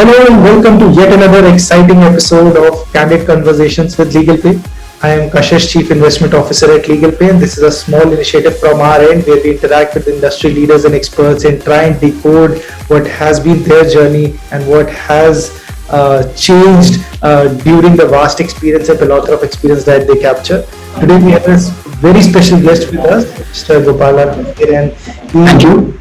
Hello and welcome to yet another exciting episode of Candid Conversations with LegalPay. I am Kashish, Chief Investment Officer at LegalPay, and this is a small initiative from our end where we interact with industry leaders and experts and try and decode what has been their journey and what has changed during the vast experience and plethora of experience that they capture. Today we have a very special guest with us, Mr. Gopal, and Thank you.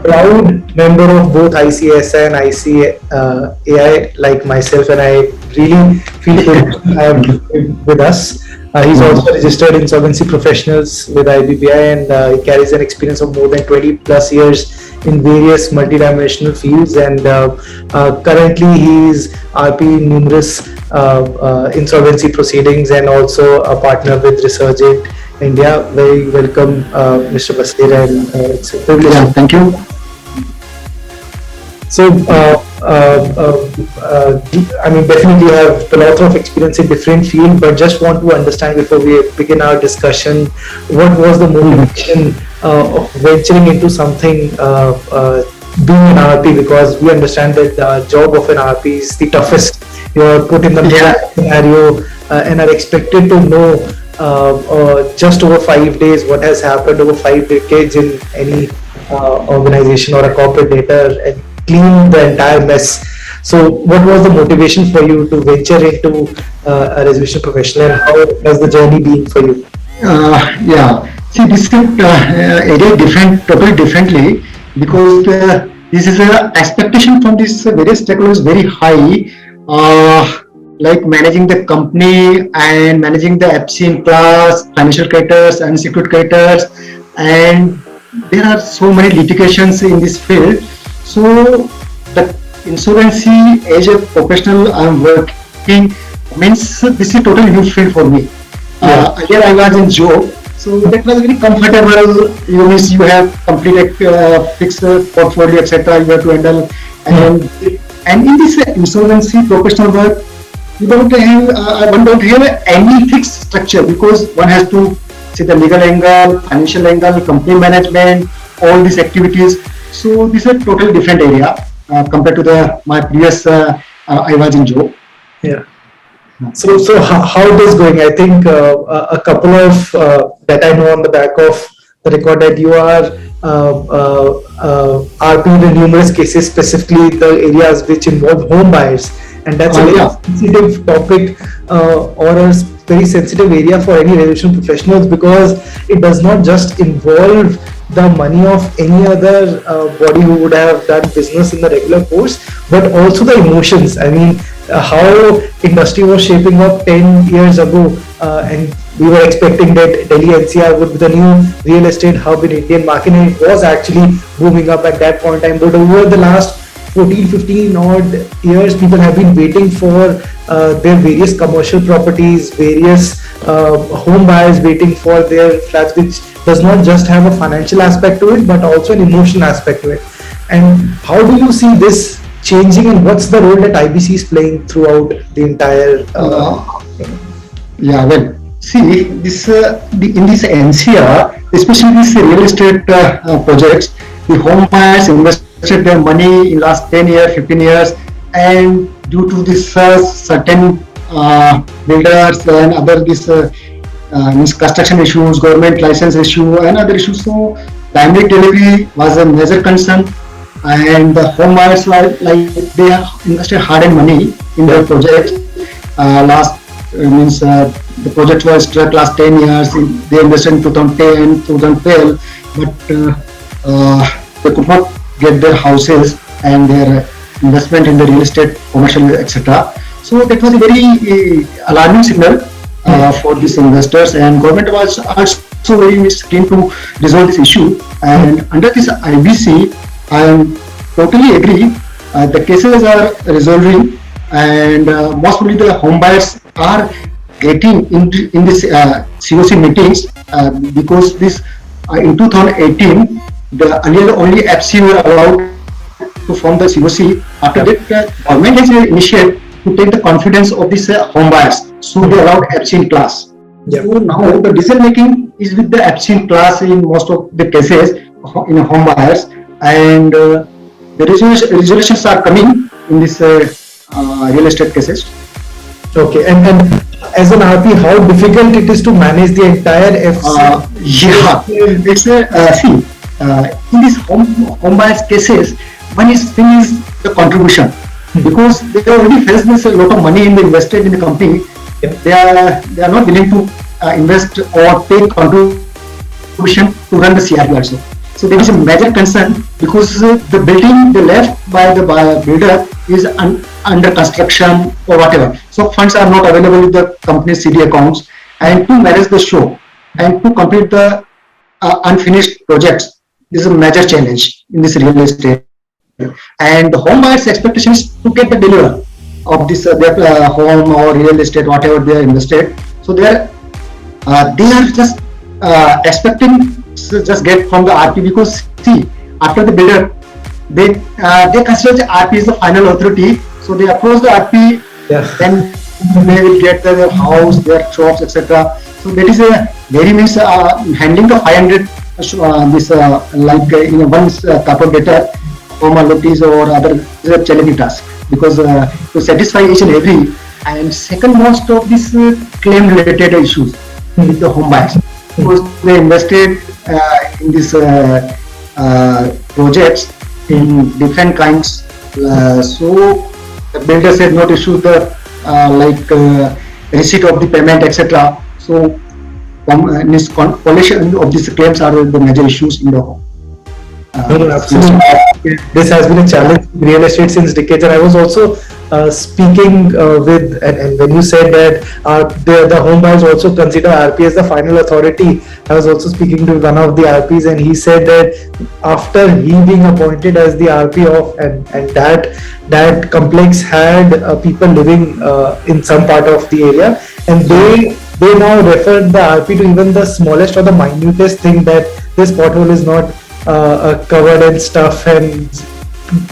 proud member of both ICSI and ICAI like myself, and I really feel good to have him with us. He's also registered insolvency professionals with IBPI, and he carries an experience of more than 20 plus years in various multidimensional fields, and currently he is RP in numerous insolvency proceedings and also a partner with Resurgent India. Very welcome, Mr. Basir, and it's a privilege. Yeah, thank you. So, I mean, definitely have a lot of experience in different fields, but just want to understand before we begin our discussion, what was the motivation of venturing into something being an RP? Because we understand that the job of an RP is the toughest. You are put in the scenario and are expected to know just over 5 days what has happened over 5 decades in any organization or a corporate data and clean the entire mess. So what was the motivation for you to venture into a resolution professional, and how has the journey been for you? See, this is area totally differently, because this is a expectation from this various stakeholders very high, like managing the company and managing the FC in class, financial creditors, unsecured creditors, and there are so many litigations in this field. So the insolvency as a professional I'm working means this is a totally new field for me. Earlier I was in job, so that was very comfortable. You have complete fixed portfolio, etc. You have to handle, and in this insolvency professional work, one don't have any fixed structure, because one has to see the legal angle, financial angle, company management, all these activities. So this is a totally different area compared to my previous I was in job. Yeah. So how it is going? I think a couple of that I know on the back of the record that you are RP in numerous cases, specifically the areas which involve home buyers, and that's a very sensitive topic or a very sensitive area for any resolution professionals, because it does not just involve the money of any other body who would have done business in the regular course, but also the emotions. I mean, how industry was shaping up 10 years ago, and we were expecting that Delhi NCR would be the new real estate hub in Indian market, and it was actually booming up at that point in time. But over the last 14-15 odd years, people have been waiting for their various commercial properties, various home buyers waiting for their flats, which does not just have a financial aspect to it, but also an emotional aspect to it. And how do you see this changing, and what's the role that IBC is playing throughout the entire? See, this in this NCR, especially these real estate projects, the home buyers invested their money in last 10 years, 15 years, and due to this certain builders and other construction issues, government license issue, and other issues, so timely delivery was a major concern, and the home buyers they have invested hard-earned money in their projects. The project was struck last 10 years. They invested in 2010, 2012, but they could not get their houses and their investment in the real estate, commercial, etc. So that was a very alarming signal for these investors, and government was also very keen to resolve this issue. And under this IBC, I am totally agree. The cases are resolving, and most probably the home buyers are getting in this COC meetings, because this in 2018 the earlier only FC were allowed to form the COC. After that, government has initiated to take the confidence of these home buyers, so they allowed FC in class. So now the decision making is with the FC in class in most of the cases in home buyers, and the resolutions are coming in this real estate cases. Okay, and as an RP, how difficult it is to manage the entire FC? Yeah, it's a in these home buyers cases, one is thing is the contribution, because they already face this a lot of money invested in the company. They are not willing to invest or take contribution to run the CIRP also. So there is a major concern, because the building they left by the builder is under construction or whatever. So funds are not available with the company's CD accounts, and to manage the show and to complete the unfinished projects is a major challenge in this real estate. And the home buyers' expectation is to get the deliver of this their home or real estate, whatever they are invested. So they are just expecting to just get from the RP, because see, after the builder, they consider the RP is the final authority. So they approach the RP, then they will get their house, their shops, etc. So that is a very means handling the 500 this like in one couple data formalities or other is a challenging task, because to satisfy each and every. And second most of these claim related issues with the home buyers, because they invested in these projects in different kinds. So the builder said not issue the receipt of the payment, etc. So collection of these claims are the major issues in the home. No, absolutely. This has been a challenge in real estate since decades, and I was also speaking with, and when you said that the home buyers also consider RP as the final authority, I was also speaking to one of the RPs, and he said that after he being appointed as the RP of, and that complex had people living in some part of the area, and they now referred the RP to even the smallest or the minutest thing, that this pothole is not covered and stuff, and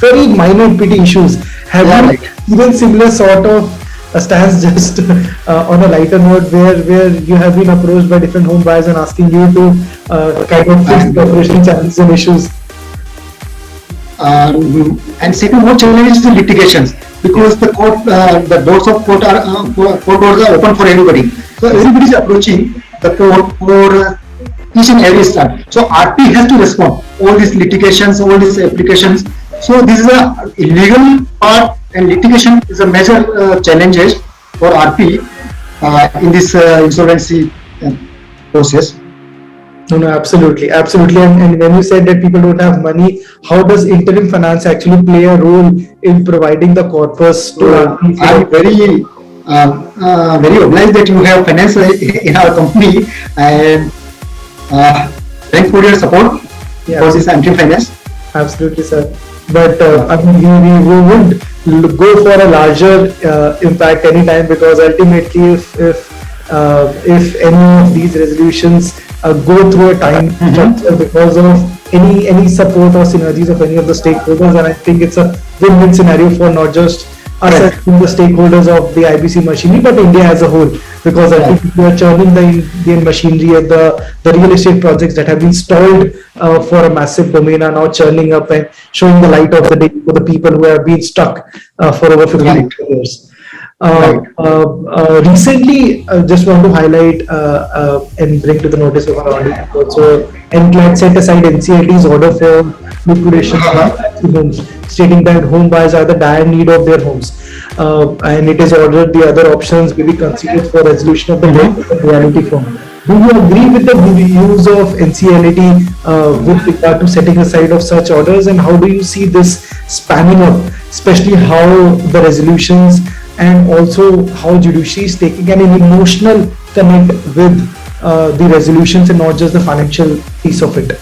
very minor petty issues. Have you even similar sort of a stance, just on a lighter note, where you have been approached by different home buyers and asking you to kind of fix the operational challenges and issues? And second more challenge is the litigations, because the court, the doors of court doors are open for everybody. So everybody is approaching the court for each and every start. So RP has to respond all these litigations, all these applications. So this is a illegal part, and litigation is a major challenges for RP in this insolvency process. No, absolutely. And when you said that people don't have money, how does interim finance actually play a role in providing the corpus to RP? I'm very obliged that you have finance in our company, and thanks for your support for this interim finance. Absolutely, sir. But I mean, we would go for a larger impact anytime, because ultimately, if any of these resolutions go through a time structure because of any support or synergies of any of the stakeholders, and I think it's a win-win scenario for not just us as the stakeholders of the IBC machinery, but India as a whole, because I think we are churning the Indian machinery, and the real estate projects that have been stalled for a massive domain are now churning up and showing the light of the day for the people who have been stuck for over 50 years. Recently, just want to highlight and bring to the notice of our audience also, NCLAT set aside NCLT's order for liquidation of homes, stating that home buyers are the dire need of their homes, and it is ordered the other options may be considered for resolution of the debt in reality form. Do you agree with the views of NCLT with regard to setting aside of such orders, and how do you see this spanning up, especially how the resolutions and also how judiciary is taking an emotional connect with the resolutions and not just the financial piece of it?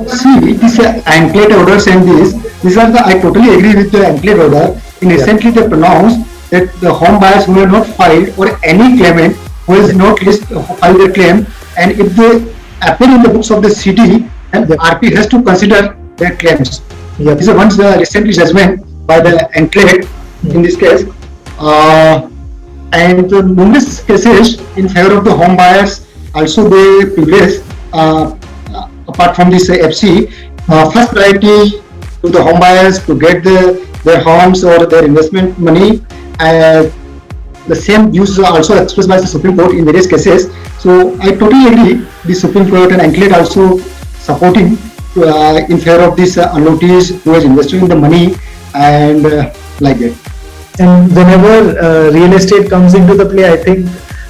See, this anklet orders and these are the, I totally agree with the anklet order. In recently they pronounced that the home buyers who have not filed, or any claimant who is not filed their claim, and if they appear in the books of the city, and RP has to consider their claims. This is once the recent judgment by the anklet in this case, and the numerous cases in favor of the home buyers also they progress. Apart from this FC, first priority to the home buyers to get their homes or their investment money. The same views are also expressed by the Supreme Court in various cases. So I totally agree. The Supreme Court and NCLAT also supporting in favor of this unnoticed who is investing in the money and like that. And whenever real estate comes into the play, I think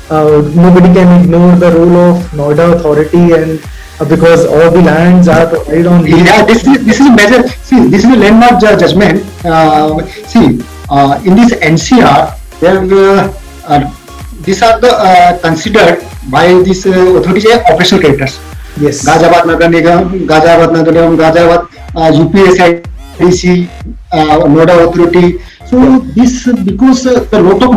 nobody can ignore the role of Noida Authority, and because all the lands are provided on. Yeah, this is a major. See, this is a landmark judgment. In this NCR, these are the considered by these authorities as operational creditors. Yes. Ghaziabad Nagar Nigam, Ghaziabad UPSIDC, Noida Authority. So this because the lot of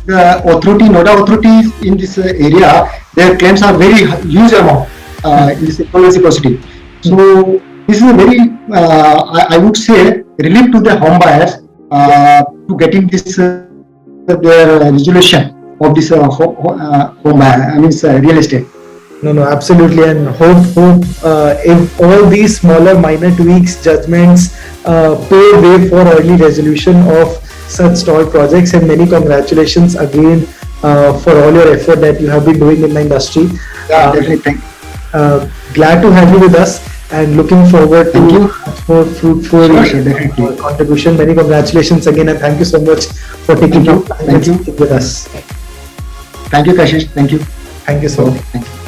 the authority, Noida authorities in this area, their claims are very huge amount in this insolvency proceeding. So this is a very, I would say, relief to the home buyers to getting this their resolution of this home buyer, real estate. No, absolutely, and hope if all these smaller minor tweaks, judgments pave way for early resolution of such stalled projects. And many congratulations again for all your effort that you have been doing in the industry. Yeah, definitely. Glad to have you with us, and looking forward to more fruitful contribution. Many congratulations again, and thank you so much for taking time with us. Thank you, Kashish. Thank you. Thank you so much. Thank you.